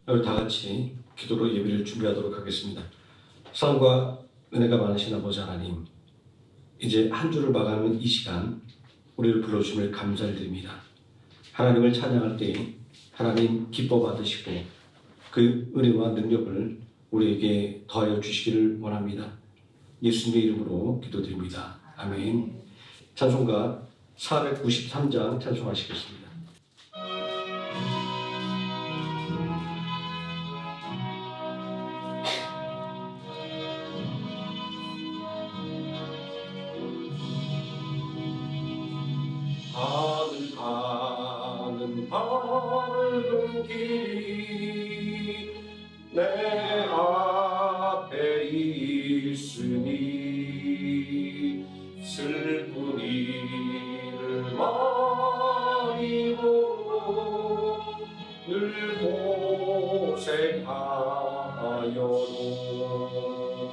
우리 다 같이 기도로 예배를 준비하도록 하겠습니다. 사랑과 은혜가 많으신 아버지 하나님, 이제 한 주를 마감하는 이 시간 우리를 불러주심을 감사를 드립니다. 하나님을 찬양할 때 하나님 기뻐 받으시고 그 은혜와 능력을 우리에게 더하여 주시기를 원합니다. 예수님의 이름으로 기도드립니다. 아멘. 찬송가 493장 찬송하시겠습니다. 가는 밝은 길이 내 앞에 있으니 슬픈 일을 많이 보고 늘 고생하여도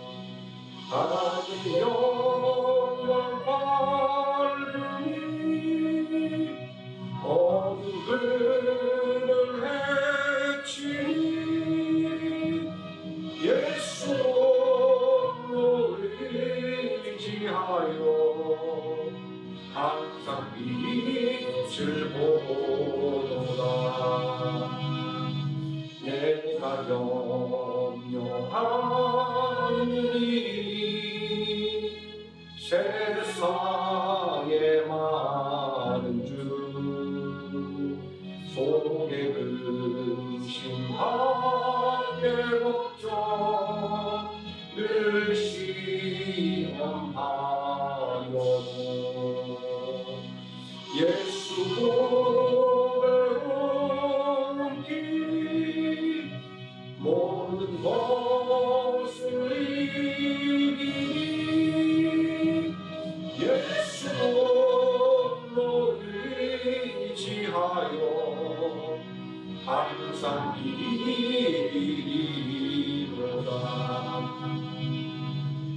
하나님 영광 밝으니 어둠을 해치니 예수로 의지하여 항상 빛을 보노라. 내가 염려하는 일이 세상에 많은 줄 속에 근심하게 걱정 늘 시험하여도 예수 고백하는 길 모든 것을 이기니 예수로 의지하여 항상 이리로다.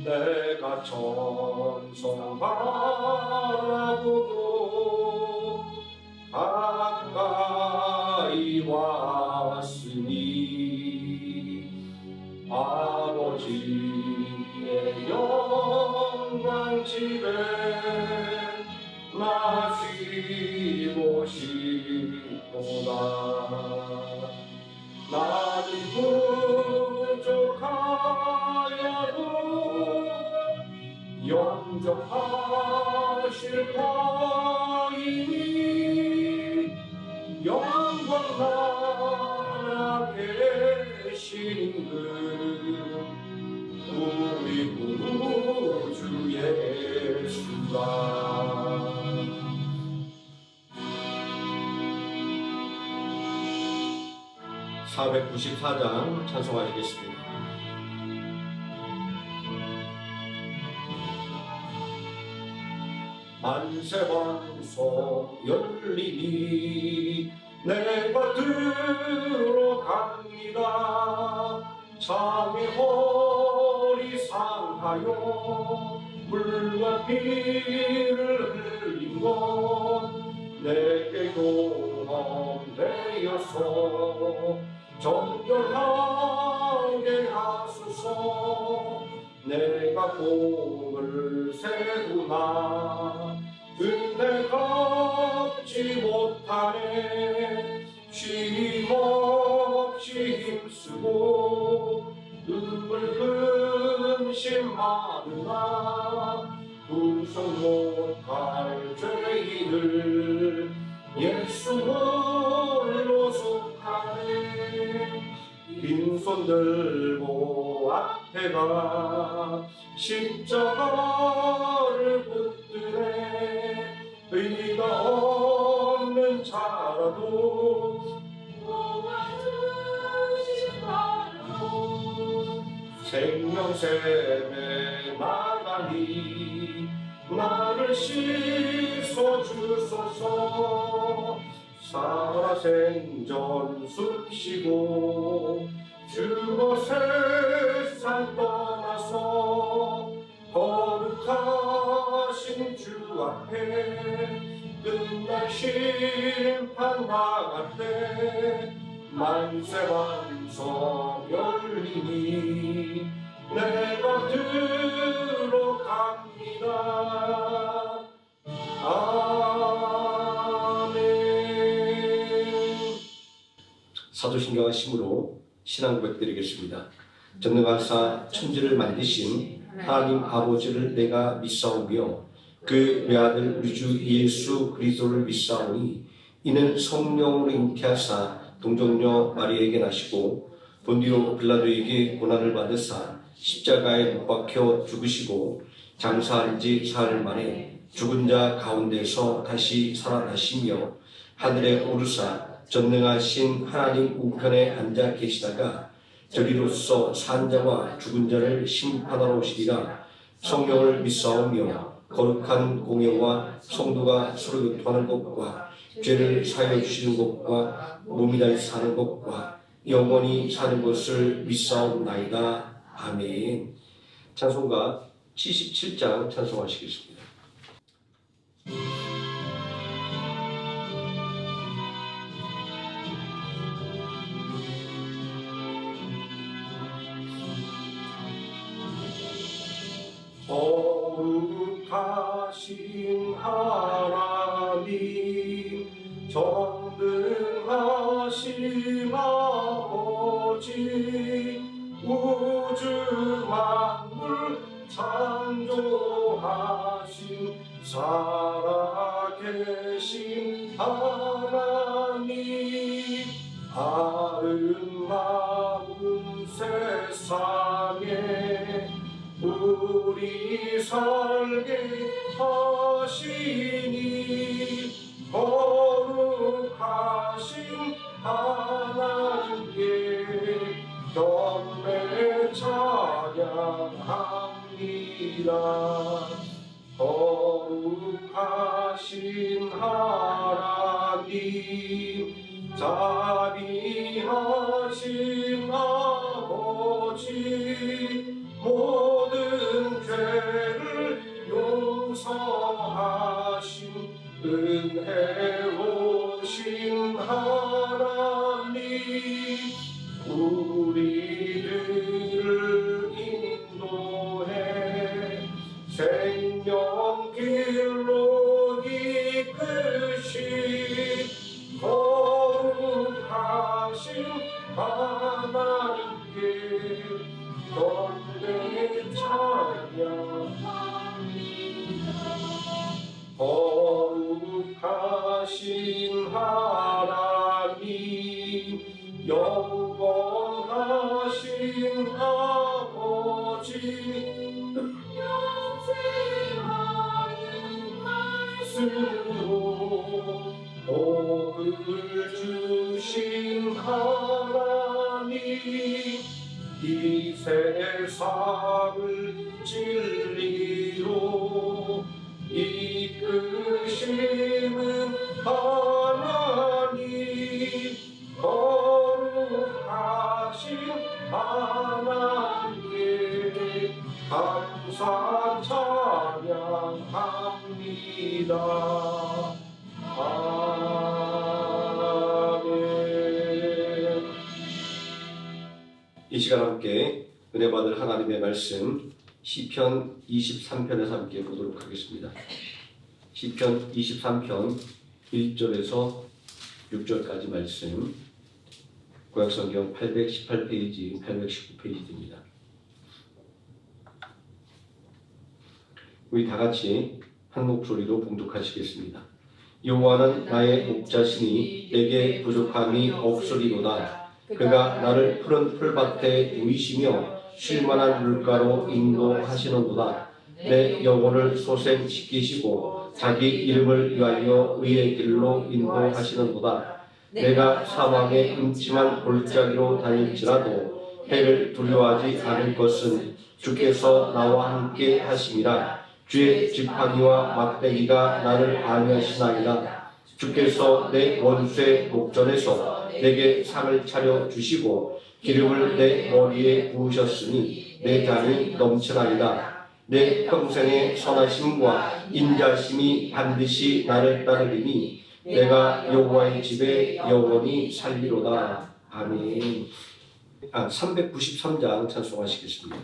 내가 천성 바라보고 가까이 왔으니 아버지의 영광 집에 나 쉬고 싶도다. 나는 부족하여도 영접하실 터이니 영광 나라 계신 그 우리 구주 예수가 494장 찬송하시겠습니다. 만세왕소 열리니 내가 들어갑니다. 잠이 허리 상하여 물과 피를 흘린 것 내게 경험되어서 정결하게 하소서. 내가 공을 세우나 은혜 갚지 못하네. 쉼없이 힘쓰고 근심 많으나 구속 못할 죄인을 예수 홀로 속하네. 빈손 들고 앞에 가 십자가를 붙드네. 의가 없는 자라도 생명샘에 나가니 나를 씻어주소서. 살아생전 숨쉬고 주고 세상 떠나서 거룩하신 주 앞에 끝날 심판 나갈 때 만세 반석 열리니 내가 들어갑니다. 아멘. 사도신경과 심으로 신앙 고백드리겠습니다. 전능하사 천지를 만드신 하나님 아버지를 내가 믿사오며 그 외아들 우리 주 예수 그리스도를 믿사오니 이는 성령으로 잉태하사 동정녀 마리아에게 나시고 본디오 빌라도에게 고난을 받으사 십자가에 못 박혀 죽으시고 장사한 지 사흘 만에 죽은 자 가운데서 다시 살아나시며 하늘에 오르사 전능하신 하나님 우편에 앉아 계시다가 저리로서 산 자와 죽은 자를 심판하러 오시리라. 성령을 믿사오며 거룩한 공예와 성도가 서로 교통하는 것과 죄를 사하여 주시는 것과 몸이 다시 사는 것과 영원히 사는 것을 믿사옵나이다. 아멘. 찬송가 77장 찬송하시겠습니다. 거룩하신 하나님 전능하신 아버지 우주 만물 창조하신 살아계신 하나님 아름다운 세상에 우리 살게 하시니 거룩하신 하나님께 경배 찬양합니다. 거룩하신 하나님 자비하신 아버지 모든 죄를 용서하신 은혜로우신 하나님 우리들을 인도해 생명길로 이끄신 거룩하신 하나님께 경배 찬양합니다. 거룩하신 하나님 영원하신 아버지 영생하는 말씀으로 복을 주신 하나님 이 세상을 진리로 이끄시는 하나님 거룩하신 하나님께 감사 찬양합니다. 아멘. 이 시간 함께 은혜 받을 하나님의 말씀 시편 23편에서 함께 보도록 하겠습니다. 시편 23편 1절에서 6절까지 말씀 구약성경 818페이지, 819페이지입니다. 우리 다 같이 한 목소리로 봉독하시겠습니다. 여호와는 나의 목자시니 내게 부족함이 없으리로다. 그가 나를 푸른 풀밭에 누이시며 쉴만한 물가로 인도하시는도다. 내 영혼을 소생시키시고 자기 이름을 위하여 의의 길로 인도하시는도다. 내가 사망의 음침한 골짜기로 다닐지라도 해를 두려워하지 않을 것은 주께서 나와 함께 하심이라. 주의 지팡이와 막대기가 나를 안위하시나이다. 주께서 내 원수의 목전에서 내게 상을 차려 주시고 기름을 내 머리에 부으셨으니 내 잔이 넘치나이다. 내 평생의 선하심과 인자심이 반드시 나를 따르리니 내가 여호와의 집에 영원히 살리로다. 아멘. 393장 찬송하시겠습니다.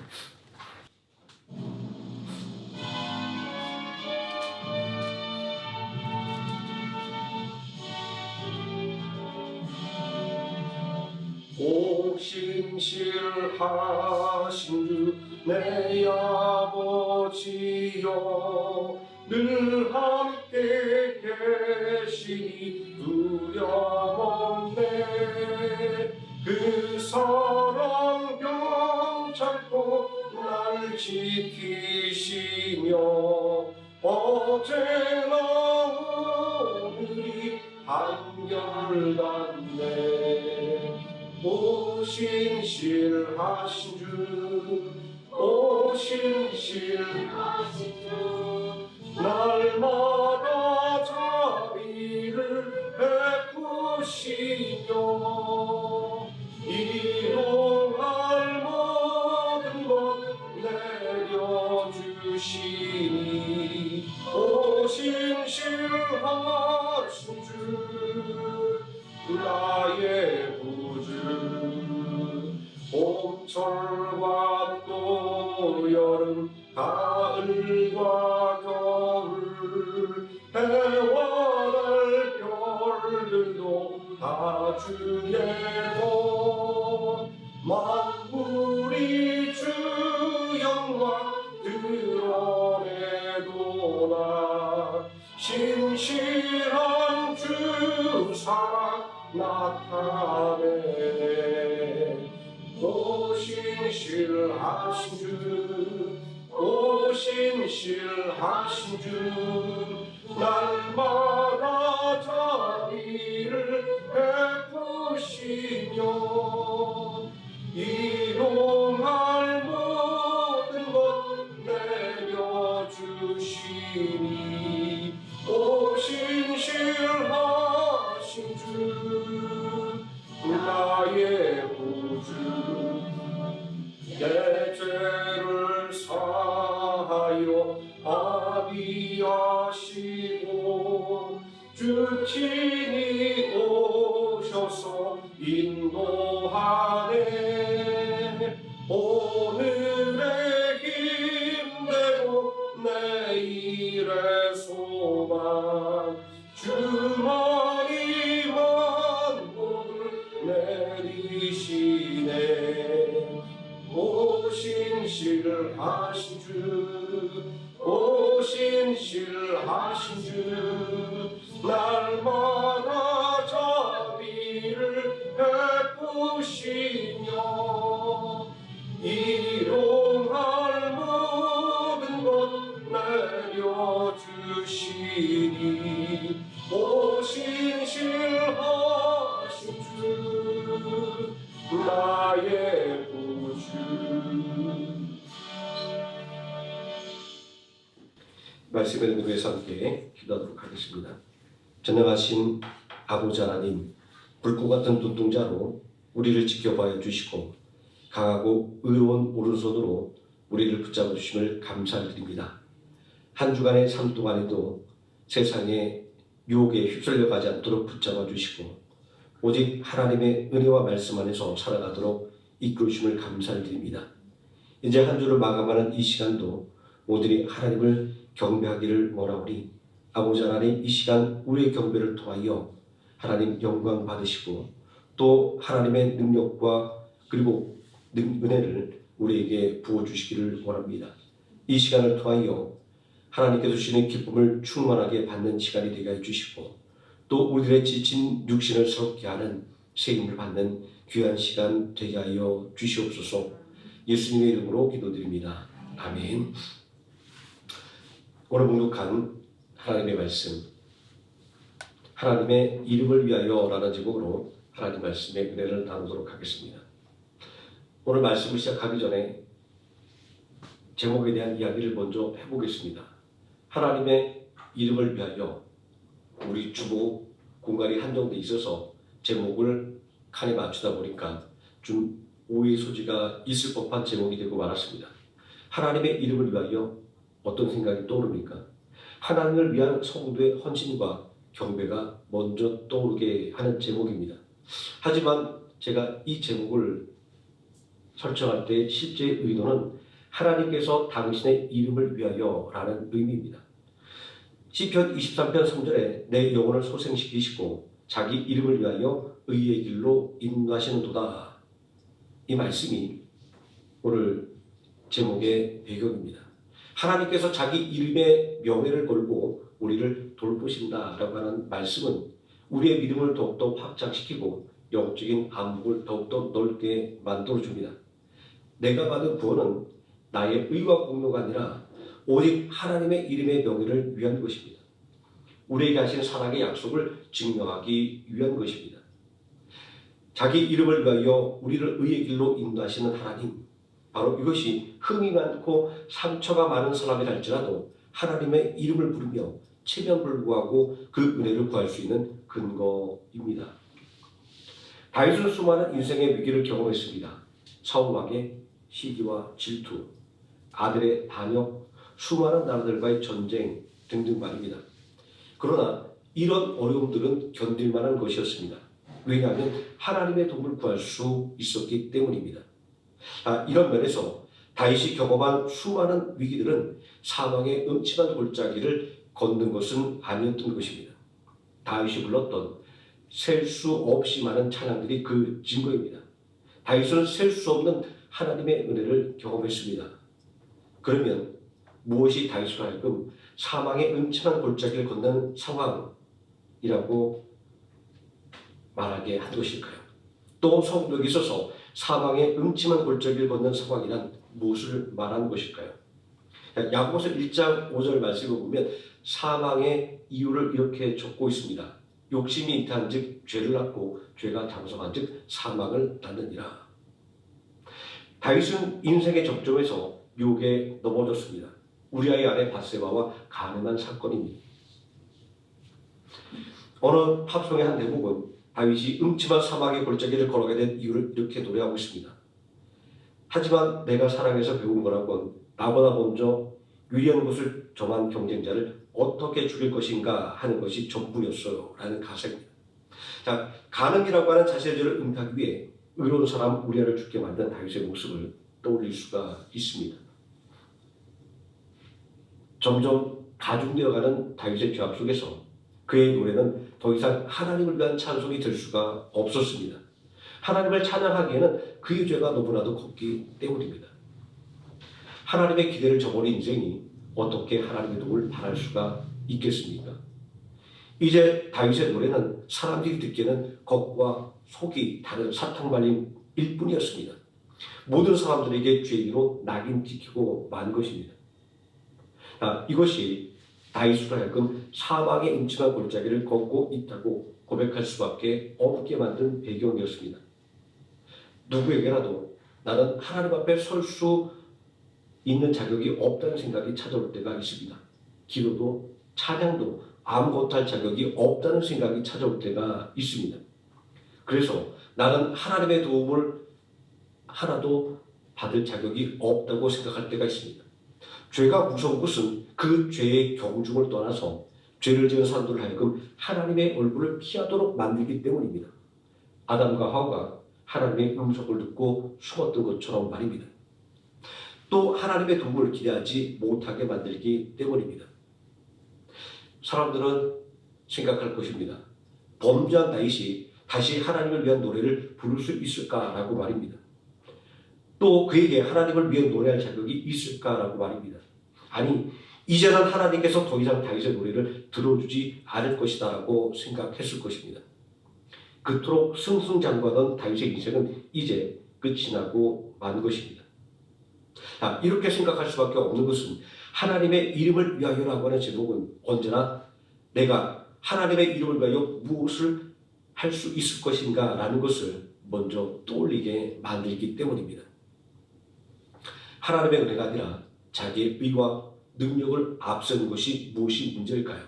오심실하신 주 내 아버지여 늘 함께 계시니 두려움없네. 그 사랑 경찰코 날 지키시며 어제나 오늘이 한결같네. 오신실하신 주 오신실하신 주 날마다 자비를 베푸시며 일용할 모든 것 내려주시니 오신실하신 주 나의 구주. 봄철과 또 여름 가을과 겨울 해와 달 별들도 다 주의 것. 만물이 주 영광 드러내도다. 신실한 주 사랑 나타내. 오신실하신 주 오신실하신 주 날마다 자비를 베푸시며 일용할 모든 것 내려주시니 오신실하신 주 나의 구주. 내 죄를 사하여 아비하시고 주 친히 오셔서 인도하네. 오늘의 힘내고 내일의 소망 주만이 만복을 내리시네. 오신실하신 주 오신실하신 주 날마다 자비를 베푸시며 일용할 모든 것 내려주시니 오신실하신 주 나의 구주. 말씀의 능력에서 함께 기도하도록 하겠습니다. 전능하신 아버지 하나님, 불꽃 같은 눈동자로 우리를 지켜봐야 주시고 강하고 의로운 오른손으로 우리를 붙잡아 주심을 감사드립니다. 한 주간의 삶 동안에도 세상의 유혹에 휩쓸려 가지 않도록 붙잡아 주시고 오직 하나님의 은혜와 말씀 안에서 살아가도록 이끌으심을 감사드립니다. 이제 한 주를 마감하는 이 시간도 모두리 하나님을 경배하기를 원하오니 아버지 하나님, 이 시간 우리의 경배를 통하여 하나님 영광 받으시고 또 하나님의 능력과 그리고 은혜를 우리에게 부어주시기를 원합니다. 이 시간을 통하여 하나님께서 주시는 기쁨을 충만하게 받는 시간이 되게 해주시고 또 우리들의 지친 육신을 새롭게 하는 새 힘을 받는 귀한 시간 되게 하여 주시옵소서. 예수님의 이름으로 기도드립니다. 아멘. 오늘 묵묵한 하나님의 말씀, 하나님의 이름을 위하여 라는 제목으로 하나님 말씀의 은혜를 나누도록 하겠습니다. 오늘 말씀을 시작하기 전에 제목에 대한 이야기를 먼저 해보겠습니다. 하나님의 이름을 위하여. 우리 주보 공간이 한정돼 있어서 제목을 칸에 맞추다 보니까 좀 오해의 소지가 있을 법한 제목이 되고 말았습니다. 하나님의 이름을 위하여 어떤 생각이 떠오릅니까? 하나님을 위한 성도의 헌신과 경배가 먼저 떠오르게 하는 제목입니다. 하지만 제가 이 제목을 설정할 때 실제 의도는 하나님께서 당신의 이름을 위하여 라는 의미입니다. 시편 23편 3절에 내 영혼을 소생시키시고 자기 이름을 위하여 의의 길로 인도하시는도다. 이 말씀이 오늘 제목의 배경입니다. 하나님께서 자기 이름의 명예를 걸고 우리를 돌보신다라고 하는 말씀은 우리의 믿음을 더욱더 확장시키고 영적인 안목을 더욱더 넓게 만들어줍니다. 내가 받은 구원은 나의 의와 공로가 아니라 오직 하나님의 이름의 명예를 위한 것입니다. 우리에게 하신 사랑의 약속을 증명하기 위한 것입니다. 자기 이름을 위하여 우리를 의의 길로 인도하시는 하나님, 바로 이것이 흠이 많고 상처가 많은 사람이랄지라도 하나님의 이름을 부르며 체면불구하고 그 은혜를 구할 수 있는 근거입니다. 다윗은 수많은 인생의 위기를 경험했습니다. 사울왕의 시기와 질투, 아들의 반역, 수많은 나라들과의 전쟁 등등 말입니다. 그러나 이런 어려움들은 견딜 만한 것이었습니다. 왜냐하면 하나님의 도움을 구할 수 있었기 때문입니다. 이런 면에서 다윗이 경험한 수많은 위기들은 사망의 음침한 골짜기를 걷는 것은 아니었던 것입니다. 다윗이 불렀던 셀 수 없이 많은 찬양들이 그 증거입니다. 다윗은 셀 수 없는 하나님의 은혜를 경험했습니다. 그러면 무엇이 다윗으로 하여금 사망의 음침한 골짜기를 걷는 상황이라고 말하게 한 것일까요? 또 성도에게 있어서 사망의 음침한 골짜기를 걷는 상황이란 무엇을 말하는 것일까요? 야고보서 1장 5절 말씀을 보면 사망의 이유를 이렇게 적고 있습니다. 욕심이 이타한 즉 죄를 낳고 죄가 장성한 즉 사망을 낳느니라. 다윗은 인생의 접점에서 유혹에 넘어졌습니다. 우리아의 아내 밧세바와 가늠한 사건입니다. 어느 팝송의 한 대목은 다윗이 음침한 사막의 골짜기를 걸어가게 된 이유를 이렇게 노래하고 있습니다. 하지만 내가 사랑해서 배운 거라곤 나보다 먼저 유리한 곳을 점한 경쟁자를 어떻게 죽일 것인가 하는 것이 전부였어요 라는 가사입니다. 자, 가늠이라고 하는 자신의 응하기 위해 의로운 사람 우리아를 죽게 만든 다윗의 모습을 떠올릴 수가 있습니다. 점점 가중되어가는 다윗의 죄악 속에서 그의 노래는 더 이상 하나님을 위한 찬송이 될 수가 없었습니다. 하나님을 찬양하기에는 그의 죄가 너무나도 컸기 때문입니다. 하나님의 기대를 저버린 인생이 어떻게 하나님의 도움을 바랄 수가 있겠습니까? 이제 다윗의 노래는 사람들이 듣기에는 겉과 속이 다른 사탕발림일 뿐이었습니다. 모든 사람들에게 죄인으로 낙인 찍히고 만 것입니다. 이것이 다윗으로 하여금 사망의 음침한 골짜기를 걷고 있다고 고백할 수밖에 없게 만든 배경이었습니다. 누구에게라도 나는 하나님 앞에 설 수 있는 자격이 없다는 생각이 찾아올 때가 있습니다. 기도도 찬양도 아무것도 할 자격이 없다는 생각이 찾아올 때가 있습니다. 그래서 나는 하나님의 도움을 하나도 받을 자격이 없다고 생각할 때가 있습니다. 죄가 무서운 것은 그 죄의 경중을 떠나서 죄를 지은 사람들을 하여금 하나님의 얼굴을 피하도록 만들기 때문입니다. 아담과 하와가 하나님의 음성을 듣고 숨었던 것처럼 말입니다. 또 하나님의 도움을 기대하지 못하게 만들기 때문입니다. 사람들은 생각할 것입니다. 범죄한 다윗이 다시 하나님을 위한 노래를 부를 수 있을까라고 말입니다. 또 그에게 하나님을 위해 노래할 자격이 있을까라고 말입니다. 아니, 이제는 하나님께서 더 이상 다윗의 노래를 들어주지 않을 것이다라고 생각했을 것입니다. 그토록 승승장구하던 다윗의 인생은 이제 끝이 나고 만 것입니다. 이렇게 생각할 수밖에 없는 것은 하나님의 이름을 위하여라고 하는 제목은 언제나 내가 하나님의 이름을 위하여 무엇을 할 수 있을 것인가 라는 것을 먼저 떠올리게 만들기 때문입니다. 하나님의 은혜가 아니라 자기의 의와 능력을 앞세우는 것이 무엇이 문제일까요?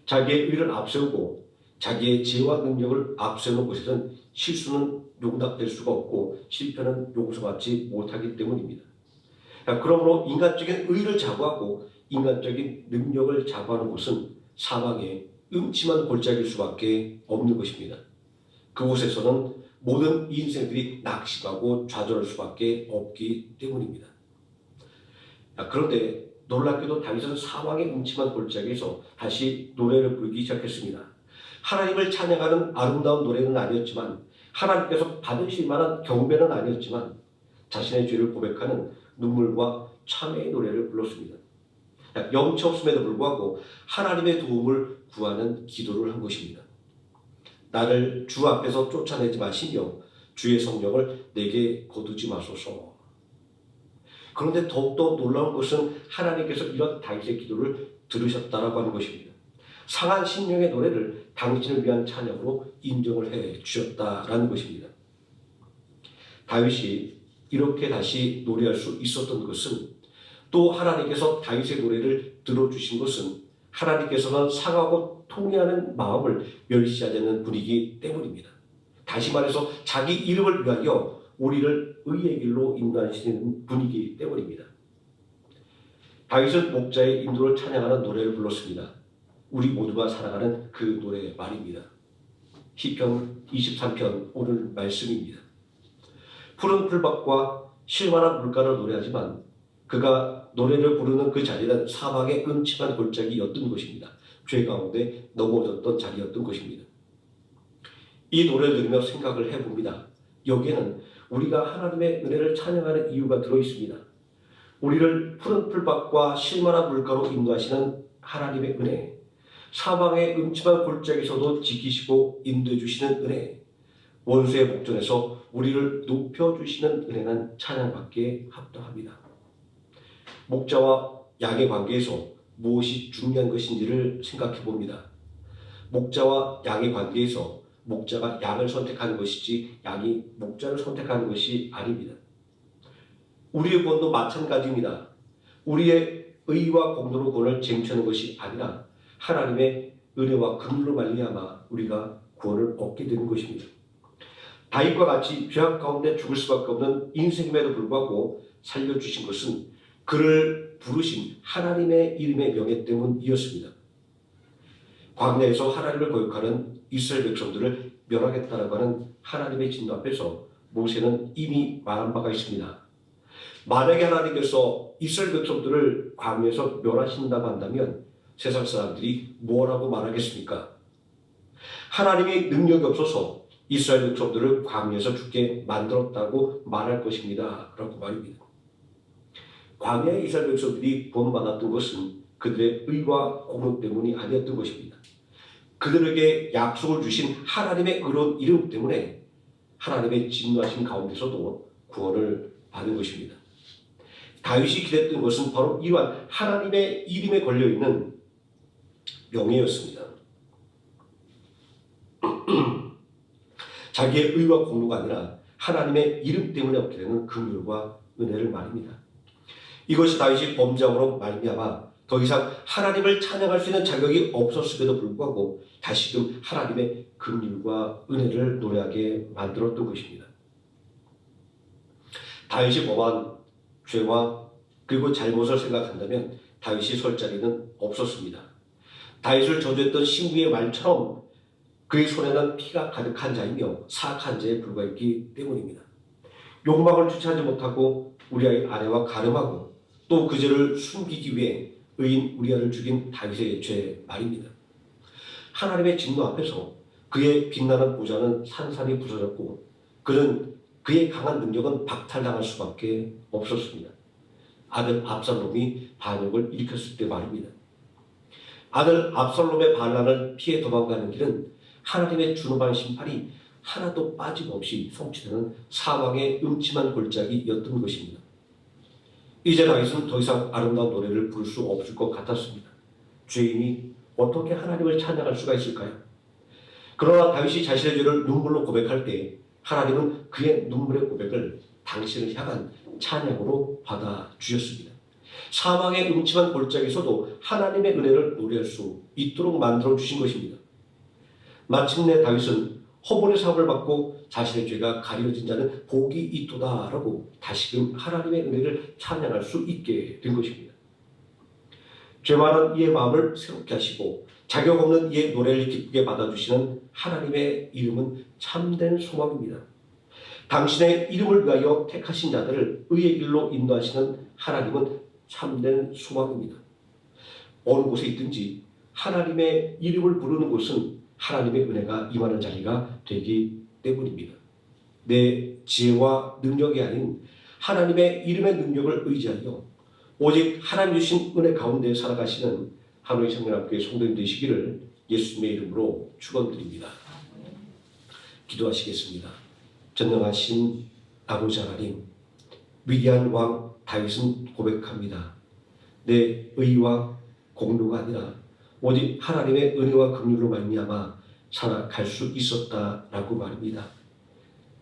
자기의 의를 앞세우고 자기의 지혜와 능력을 앞세우는 곳에서는 실수는 용납될 수가 없고 실패는 용서받지 못하기 때문입니다. 그러므로 인간적인 의를 자부하고 인간적인 능력을 자부하는 곳은 사망의 음침한 골짜기일 수밖에 없는 것입니다. 그곳에서는 모든 인생들이 낙심하고 좌절할 수밖에 없기 때문입니다. 그런데 놀랍게도 다윗은 사망의 음침한 골짜기에서 다시 노래를 부르기 시작했습니다. 하나님을 찬양하는 아름다운 노래는 아니었지만, 하나님께서 받으실 만한 경배는 아니었지만, 자신의 죄를 고백하는 눈물과 참회의 노래를 불렀습니다. 영치 없음에도 불구하고 하나님의 도움을 구하는 기도를 한 것입니다. 나를 주 앞에서 쫓아내지 마시며 주의 성령을 내게 거두지 마소서. 그런데 더욱더 놀라운 것은 하나님께서 이런 다윗의 기도를 들으셨다라고 하는 것입니다. 상한 심령의 노래를 당신을 위한 찬양으로 인정을 해 주셨다라는 것입니다. 다윗이 이렇게 다시 노래할 수 있었던 것은, 또 하나님께서 다윗의 노래를 들어주신 것은 하나님께서는 상하고 통회하는 마음을 멸시하지 않는 분이기 때문입니다. 다시 말해서 자기 이름을 위하여 우리를 의의 길로 인도하시는 분이기 때문입니다. 다윗은 목자의 인도를 찬양하는 노래를 불렀습니다. 우리 모두가 살아가는 그 노래 말입니다. 시편 23편 오늘 말씀입니다. 푸른 풀밭과 쉴만한 물가를 노래하지만 그가 노래를 부르는 그 자리는 사망의 음침한 골짜기였던 것입니다. 죄 가운데 넘어졌던 자리였던 것입니다. 이 노래를 들으며 생각을 해봅니다. 여기에는 우리가 하나님의 은혜를 찬양하는 이유가 들어있습니다. 우리를 푸른 풀밭과 쉴만한 물가로 인도하시는 하나님의 은혜, 사망의 음침한 골짜기에서도 지키시고 인도해 주시는 은혜, 원수의 목전에서 우리를 높여주시는 은혜는 찬양받기에 합당합니다. 목자와 양의 관계에서 무엇이 중요한 것인지를 생각해 봅니다. 목자와 양의 관계에서 목자가 양을 선택하는 것이지 양이 목자를 선택하는 것이 아닙니다. 우리의 구원도 마찬가지입니다. 우리의 의와 공로로 구원을 쟁취하는 것이 아니라 하나님의 은혜와 긍휼로 말미암아 우리가 구원을 얻게 되는 것입니다. 다윗과 같이 죄악 가운데 죽을 수밖에 없는 인생임에도 불구하고 살려주신 것은 그를 부르신 하나님의 이름의 명예 때문이었습니다. 광야에서 하나님을 거역하는 이스라엘 백성들을 멸하겠다라고 하는 하나님의 진노 앞에서 모세는 이미 말한 바가 있습니다. 만약에 하나님께서 이스라엘 백성들을 광야에서 멸하신다고 한다면 세상 사람들이 뭐라고 말하겠습니까? 하나님의 능력이 없어서 이스라엘 백성들을 광야에서 죽게 만들었다고 말할 것입니다. 라고 말입니다. 광야의 이스라엘 백성들이 구원받았던 것은 그들의 의와 공로 때문이 아니었던 것입니다. 그들에게 약속을 주신 하나님의 의로운 이름 때문에 하나님의 진노하신 가운데서도 구원을 받은 것입니다. 다윗이 기대했던 것은 바로 이러한 하나님의 이름에 걸려있는 명예였습니다. 자기의 의와 공로가 아니라 하나님의 이름 때문에 얻게 되는 긍휼과 은혜를 말입니다. 이것이 다윗이 범죄함으로 말미암아 더 이상 하나님을 찬양할 수 있는 자격이 없었음에도 불구하고 다시금 하나님의 긍휼과 은혜를 노래하게 만들었던 것입니다. 다윗이 범한 죄와 그리고 잘못을 생각한다면 다윗이 설 자리는 없었습니다. 다윗을 저주했던 신부의 말처럼 그의 손에는 피가 가득한 자이며 사악한 자에 불과했기 때문입니다. 욕망을 주체하지 못하고 우리아의 아내와 가늠하고 또 그 죄를 숨기기 위해 의인 우리아를 죽인 다윗의 죄 말입니다. 하나님의 진노 앞에서 그의 빛나는 보좌는 산산이 부서졌고 그는 그의 강한 능력은 박탈당할 수밖에 없었습니다. 아들 압살롬이 반역을 일으켰을 때 말입니다. 아들 압살롬의 반란을 피해 도망가는 길은 하나님의 준엄한 심판이 하나도 빠짐없이 성취되는 사망의 음침한 골짜기였던 것입니다. 이제 다윗은 더 이상 아름다운 노래를 부를 수 없을 것 같았습니다. 죄인이 어떻게 하나님을 찬양할 수가 있을까요? 그러나 다윗이 자신의 죄를 눈물로 고백할 때 하나님은 그의 눈물의 고백을 당신을 향한 찬양으로 받아주셨습니다. 사망의 음침한 골짜기에서도 하나님의 은혜를 노래할 수 있도록 만들어주신 것입니다. 마침내 다윗은 허물의 사함을 받고 자신의 죄가 가려진 자는 복이 있도다라고 다시금 하나님의 은혜를 찬양할 수 있게 된 것입니다. 죄 많은 이의 마음을 새롭게 하시고 자격 없는 이의 노래를 기쁘게 받아주시는 하나님의 이름은 참된 소망입니다. 당신의 이름을 위하여 택하신 자들을 의의 길로 인도하시는 하나님은 참된 소망입니다. 어느 곳에 있든지 하나님의 이름을 부르는 곳은 하나님의 은혜가 임하는 자리가 되기 때문입니다. 내 지혜와 능력이 아닌 하나님의 이름의 능력을 의지하여 오직 하나님 주신 은혜 가운데 살아가시는 하노이 청년학교의 성도님 되시기를 예수님의 이름으로 축원드립니다. 기도하시겠습니다. 전능하신 아버지 하나님, 위대한 왕 다윗은 고백합니다. 내 의와 공로가 아니라 오직 하나님의 은혜와 긍휼로 말미암아 살아갈 수 있었다라고 말합니다.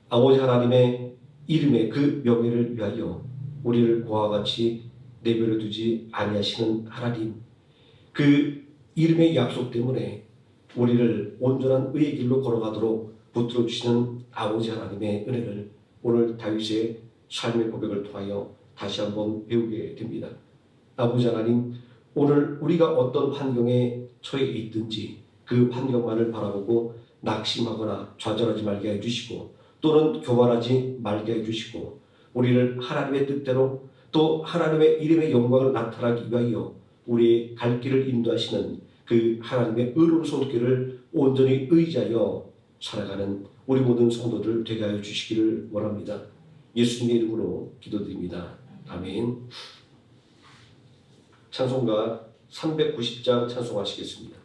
아버지 하나님의 이름의 그 명예를 위하여 우리를 고와 같이 내버려 두지 아니하시는 하나님, 그 이름의 약속 때문에 우리를 온전한 의의 길로 걸어가도록 붙들어 주시는 아버지 하나님의 은혜를 오늘 다윗의 삶의 고백을 통하여 다시 한번 배우게 됩니다. 아버지 하나님, 오늘 우리가 어떤 환경에 처해 있든지 그 환경만을 바라보고 낙심하거나 좌절하지 말게 해주시고 또는 교만하지 말게 해주시고 우리를 하나님의 뜻대로 또 하나님의 이름의 영광을 나타나기 위하여 우리의 갈 길을 인도하시는 그 하나님의 의로운 손길을 온전히 의지하여 살아가는 우리 모든 성도들 되게 하여 주시기를 원합니다. 예수님의 이름으로 기도드립니다. 아멘. 찬송가 390장 찬송하시겠습니다.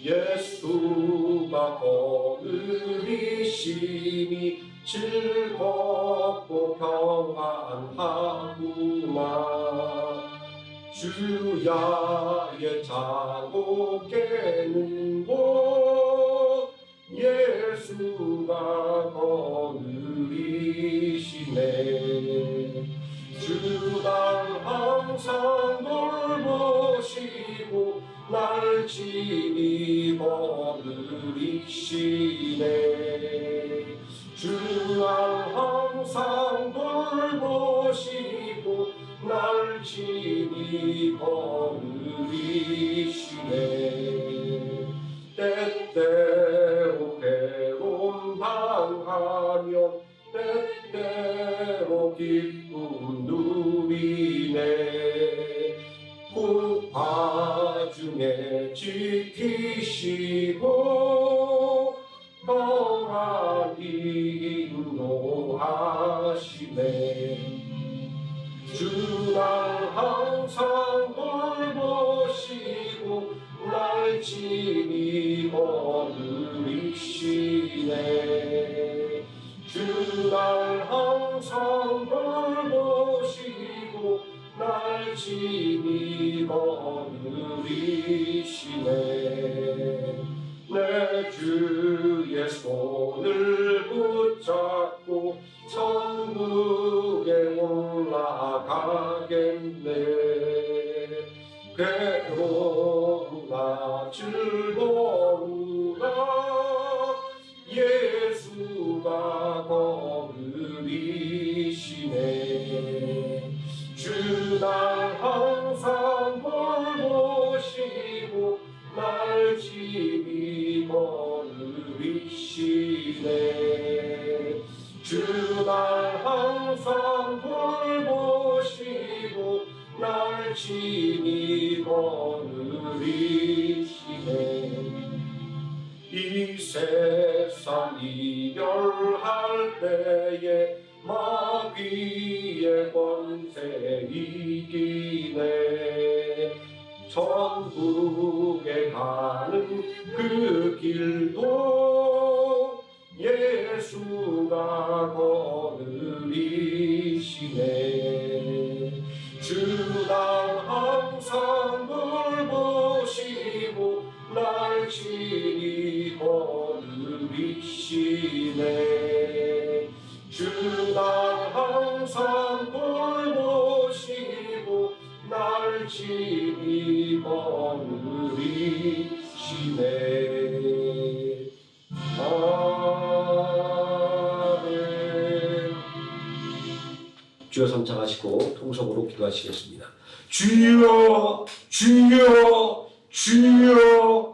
예수가 거느리심이 즐겁고 평안하구나. 주야의 자고 깨는 곳 예수가 거느리시네. 주날 항상 돌보시고 날 친히 거느리시네. 주날 항상 돌보시고 날 친히 거느리시네. 때때로 괴로움 당하며 때때로 기쁨 누리네. 그 와중에 지키시고 평안히 인도하시네. 주날 항상 돌보시고 날 친히 거느리시네. 주날 항상 돌보시고 날 친히 거느리시네. 내 주의 손을 붙잡고 천국에 올라가겠네. 괴로우나 즐거우나 예수가 거느리시네. 주날 항상 돌보시고 날 친히 거느리시네. 주날 항상 돌보시고 날 친히 거느리시네. 이 세상 이별할 때에 마귀의 권세 이기네. 천국에 가는 그 길도 예수가 거느리시네. 주날 항상 돌보시고 날 친히 거느리시네. 주날 항상 돌보시고 날 친히 거느리시네. 아멘. 주여 선창하시고 통성으로 기도하시겠습니다. 주여 주여 주여.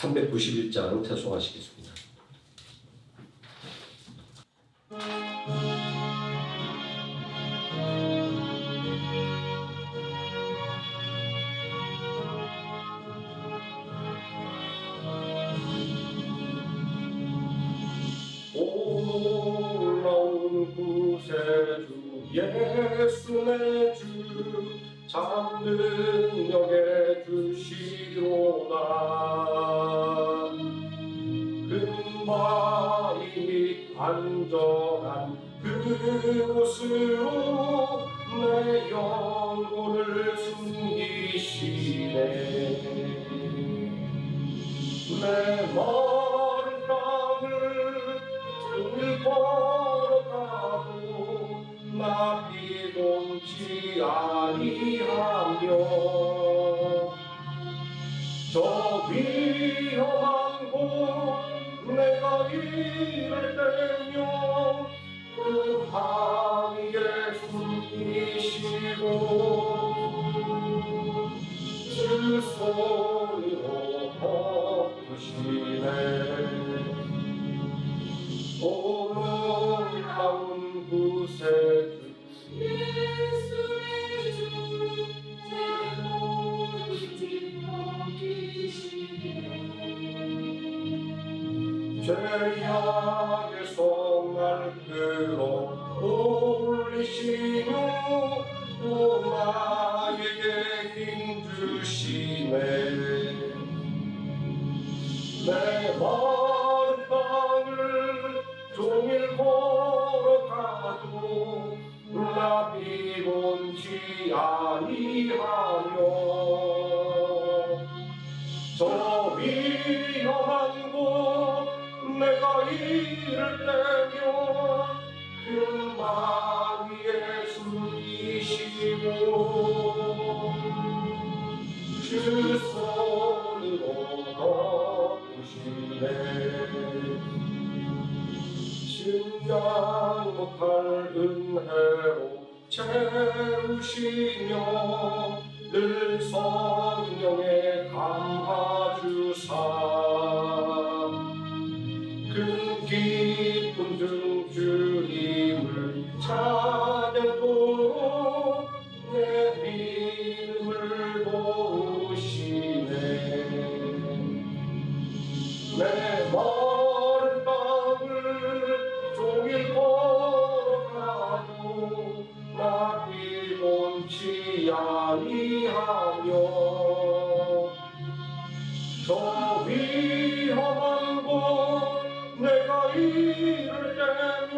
391장 찬송하시겠습니다. 놀라운 구세주 예수 내 주 참 능력의 주시로다. 근바위 및 안전한 그곳으로 내 영혼을 숨기시네. 내 마른 땅을 종일 걸어가도 나 피곤치 아니하며 저 위험한 곳 내가 이를 때면 그 바위에 숨기시고 주 손으로 덮으시네. 오 놀라운 구세주 예수 내 주 내 모든 짐 벗기시네. 죄악에서 날 끌어 올리시며 또 나에게 힘 주시네. 내 마른 땅을 종일 걸어가도 나 피곤치 아니하며 저 위험한 곳 내가 이를 때면 큰 바위에 숨기시고 주 손으로 덮으시네. 증량 못할 은혜로 채우시며 늘 성령에 감화주사 큰 기쁨 중 주님을 찬양토록 내 믿음을 도우시네. 내 마른 땅을 종일 걸어가도 나 피곤치 아니하며 저 위험한 곳 내가 이를 때면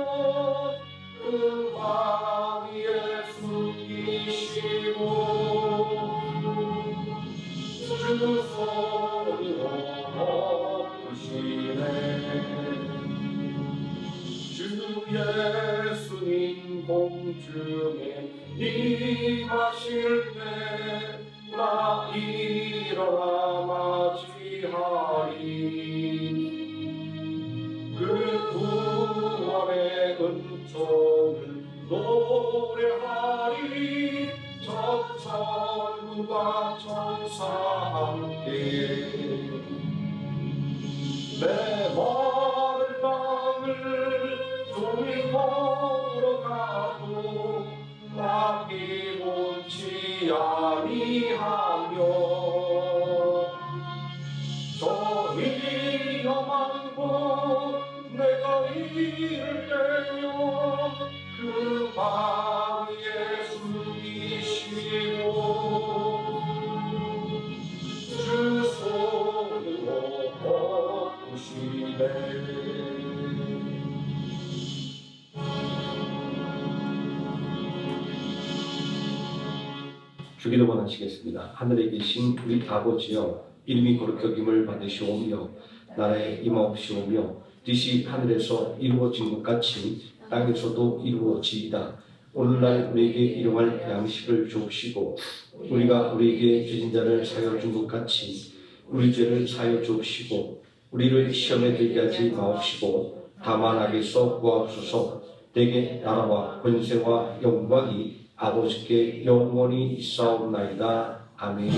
그 바위에 숨기시고 주 손으로 덮으시네. 주 예수님 공중에 임하실 때 나 일어나 맞이하리. 그 구원의 은총을 노래하리. 천군과 천사 함께 내 마른 땅을 종일 걸어가도 나 피곤치 아니하며 저 위험한 곳 내가 이를 때면 그 바위에 숨기시고 주 손으로 덮으시네. 주기도 원하시겠습니다. 하늘에 계신 우리 아버지여, 이름이 거룩히 여김을 받으시오며 나라에 임하옵시오며 뜻이 하늘에서 이루어진 것 같이 땅에서도 이루어지이다. 오늘날 우리에게 일용할 양식을 주옵시고 우리가 우리에게 죄진 자를 사하여 준 것 같이 우리 죄를 사하여 주옵시고 우리를 시험에 들게 하지 마옵시고 다만 악에서 구하옵소서. 내게 나라와 권세와 영광이 아버지께 영원히 있사옵나이다. 아멘.